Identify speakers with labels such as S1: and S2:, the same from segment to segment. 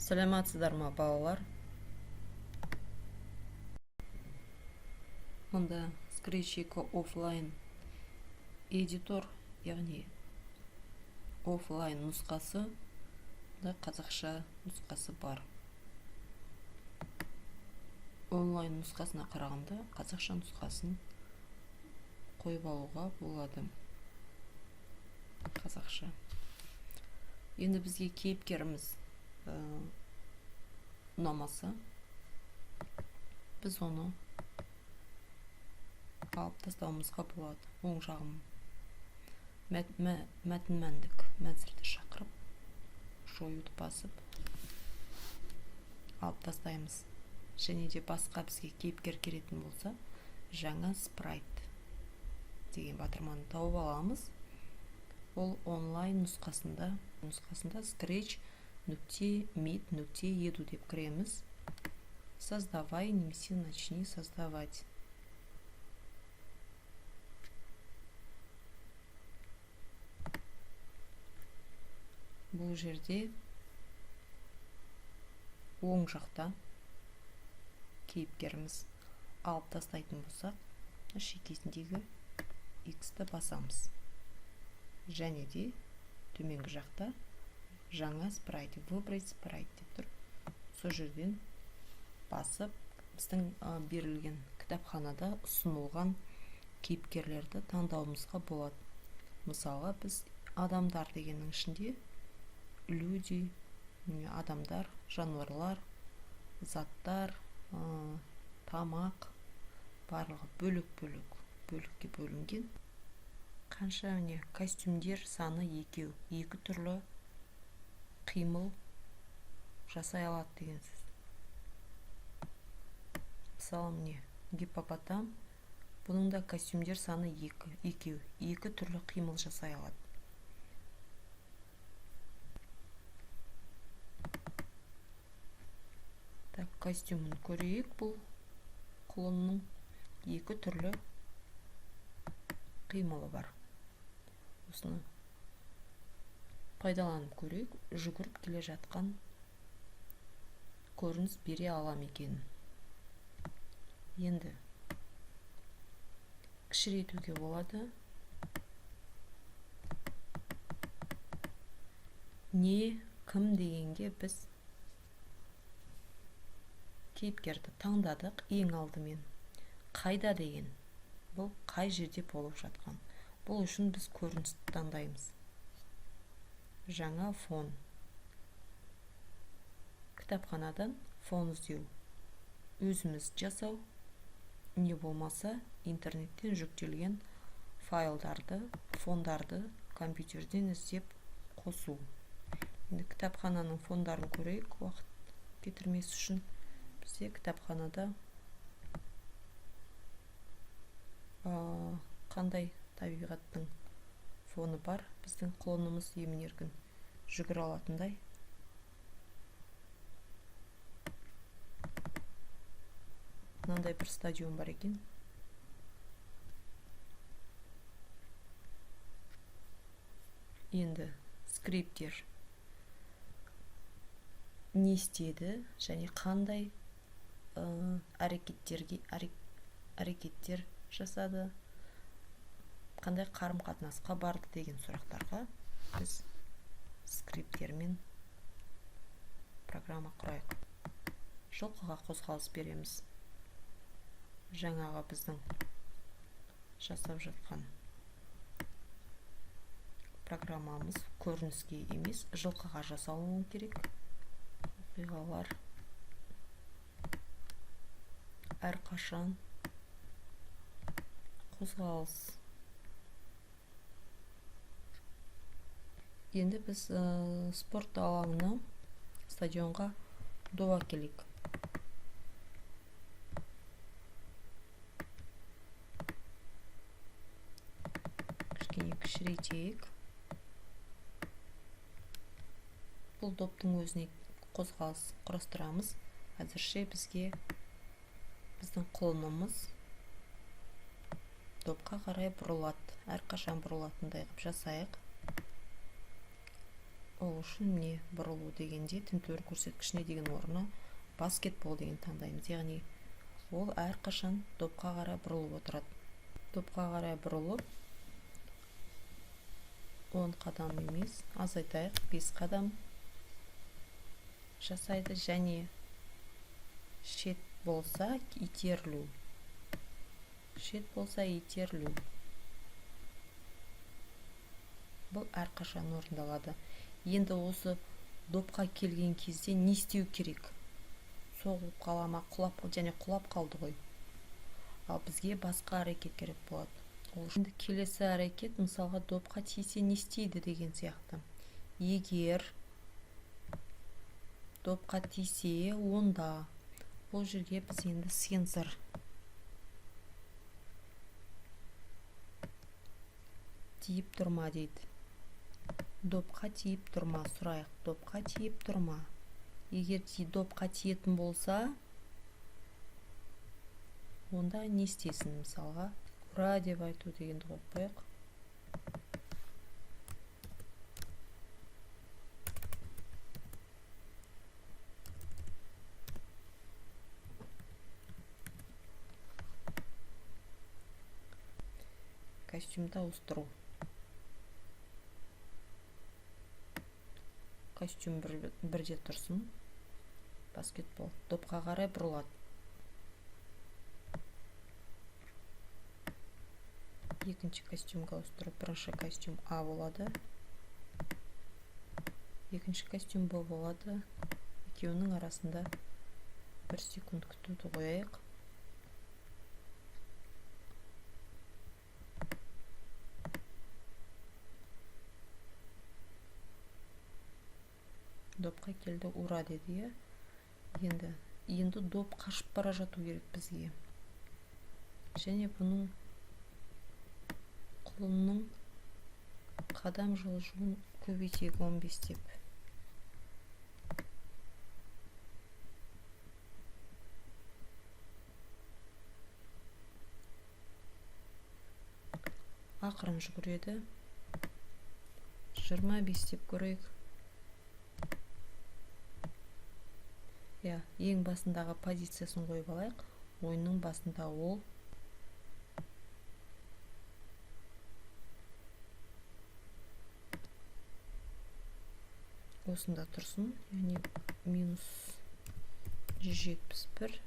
S1: Саламатсыздар ма, балалар? Мында Scratch офлайн эдитор, яғни офлайн нұсқасы да қазақша нұсқасы бар. Онлайн нұсқасына қарағанда қазақша нұсқасын қойып алуға болады. Қазақша. Енді бізге кейіпкеріміз ұнамаса, біз оны алып тастауымызға болады. Оң жағым мәтінмәндік мәзірді шақырып, жоюды басып алып тастаймыз. Және де басқа бізге кейіпкер керетін болса, жаңа спрайт деген батырманы тауып аламыз. Ол онлайн нұсқасында scratch.mit.edu деп кіреміз. Создавай немесе начни создавать. Бұл жерде оң жақта кейіпкеріміз алып тастайтын болсақ, шекесіндегі X-ті басамыз. Және де төменгі жақта жаңа спрайт, выбрать спрайт деп тұр. Сол жерден басып, біздің берілген кітапханада ұсынылған кейіпкерлерді таңдауымызға болады. Мысалы, біз адамдар дегеннің ішінде люди, адамдар, жануарлар, заттар, тамақ, барлығы бөлікке бөлінген. Қанша костюмдер саны екеу, екі түрлі қимыл жасай алады деген сөз. Мысалы, гиппопотам, бұның да костюмдер саны екеу, екі түрлі қимыл жасай алады. Костюмін көрейік, бұл құлынның екі түрлі қимылы бар. Осыны пайдаланып көрейік, жүгіріп келе жатқан көрініс бере алам екен. Енді кішірейтуге болады. Не, кім дегенге біз кейіпкерді таңдадық. Ең алдымен қайда деген, бұл қай жерде болып жатқан. Бұл үшін біз көріністі таңдаймыз. Жаңа фон. Кітапханадан фон іздеу. Өзіміз жасау, не болмаса интернеттен жүктелген файлдарды, фондарды компьютерден іздеп қосу. Енді кітапхананың фондарын көрейік, уақыт кетірмес үшін. Бізде кітапханада қандай табиғаттың фоны бар. Біздің құлынымыз емін-еркін жүгіре алатындай. Мынандай бір стадион бар екен. Енді скриптер не істеді және қандай әрекеттер жасады, қандай қарым-қатынасқа барды деген сұрақтарға біз скрипттермен программа құрайық. Жылқыға қозғалыс береміз. Жаңаға біздің жасап жатқан программамыз көрініске емес, жылқыға жасалуы керек. Оқиғалар әрқашан қозғалыс. Енді біз спорт алаңына, стадионға доа келейік. Кішкене кішірейтейік. Бұл доптың өзіне қозғалыс құрастырамыз. Әзірше бізге біздің құлынымыз допқа қарай бұрылады. Әрқашан бұрылатындай қып жасайық. Ол үшін не бұрылу дегенде тінтуір көрсеткішіне деген орнына баскетбол деген таңдаймыз. Яғни ол әрқашан допқа қарай бұрылып отырады. Допқа қарай бұрылып 10 қадам емес, азайтайық, 5 қадам жасайды, және шет болса итерілу. Шет болса итерілу. Бұл әрқашан орындалады. Енді осы допқа келген кезде не істеу керек? Соғылып қалама, құлап қалды ғой. Ал бізге басқа әрекет керек болады. Енді келесі әрекет, мысалға допқа тисе не істейді деген сияқты. Егер допқа тисе, онда бұл жерге біз енді сенсор тиіп тұрма дейді. Допқа тиіп тұрма, сұрайық. Допқа тиіп тұрма. Егер допқа тиетін болса, онда не істесін? Мысалға, ура деп айту дегенді қойып қояйық. Костюмді ауыстыру. Костюм бірде тұрсын. Баскетбол. Допқа қарай бұрылады. Екінші костюмға ауыстырып, бірінші костюм А болады. Екінші костюм Б болады. Екеуінің арасында 1 секунд күтуді қояйық. Допқа келді, ура деді. Енді доп қашып бара жату керек бізге. Және бұның құлынның қадам жылжуын көбейтейік 15 деп. Ақырын жүгіреді. 25 деп көрейік. Ең басындағы позициясын қойып алайық. Ойынның басында ол осында тұрсын. Яғни минус 171,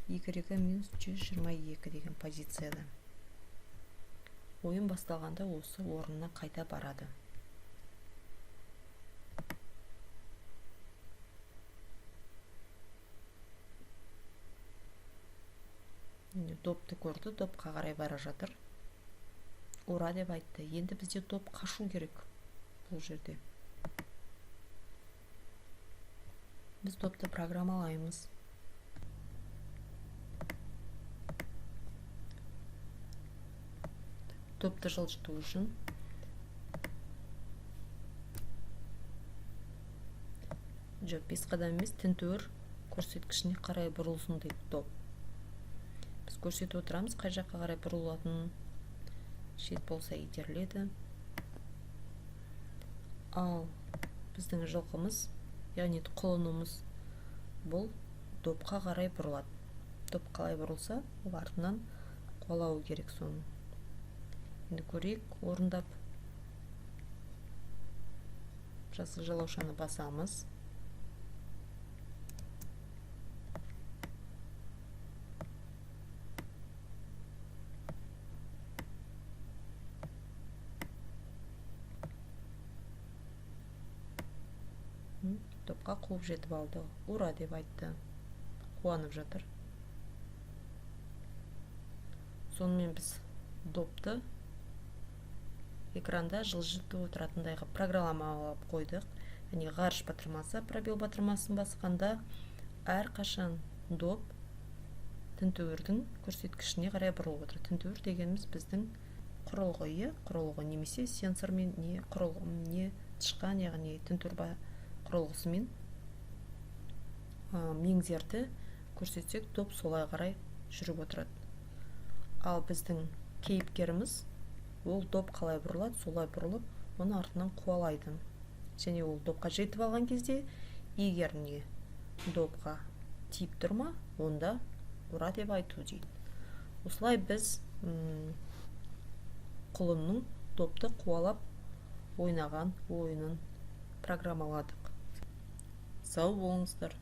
S1: Y минус 122 деген позицияда. Ойын басталғанда осы орнына қайта барады. Допты көрді, допқа қарай бара жатыр. Ура деп айтты. Енді бізде доп қашу керек бұл жерде. Біз допты программалаймыз. Допты жылжыту үшін жоқ, 5 қадам емес, тінтуір көрсеткішіне қарай бұрылсын дейді доп. Біз көрсетіп отырамыз, қай жаққа қарай бұрылатынын. Шет болса итеріледі. Ал біздің жылқымыз, яғни құлынымыз, бұл допқа қарай бұрылады. Доп қалай бұрылса, ол артынан қуалауы керек соны. Енді көрейік, орындап. Жасыл жалаушаны басамыз. Допқа қуып жетіп алды. Ура деп айтты. Қуанып жатыр. Сонымен біз допты экранда жылжытып отыратындайға программалап қойдық. Яғни ғарыш батырмасы, пробел батырмасын басқанда әрқашан доп тінтуірдің көрсеткішіне қарай бұрылып отыр. Тінтуір дегеніміз біздің құрылғы немесе сенсормен не құрылғы тышқан, яғни тінтуір құрылғысымен меңзерді көрсетсек, доп солай қарай жүріп отырады. Ал біздің кейіпкеріміз ол доп қалай бұрылады, солай бұрылып, оны артынан қуалайды. және ол допқа жетіп алған кезде егер не допқа тиіп тұрма, онда ұра деп айту дейді. Осылай біз құлынның допты қуалап ойнаған ойынын программаладық. Сау болыңыздар.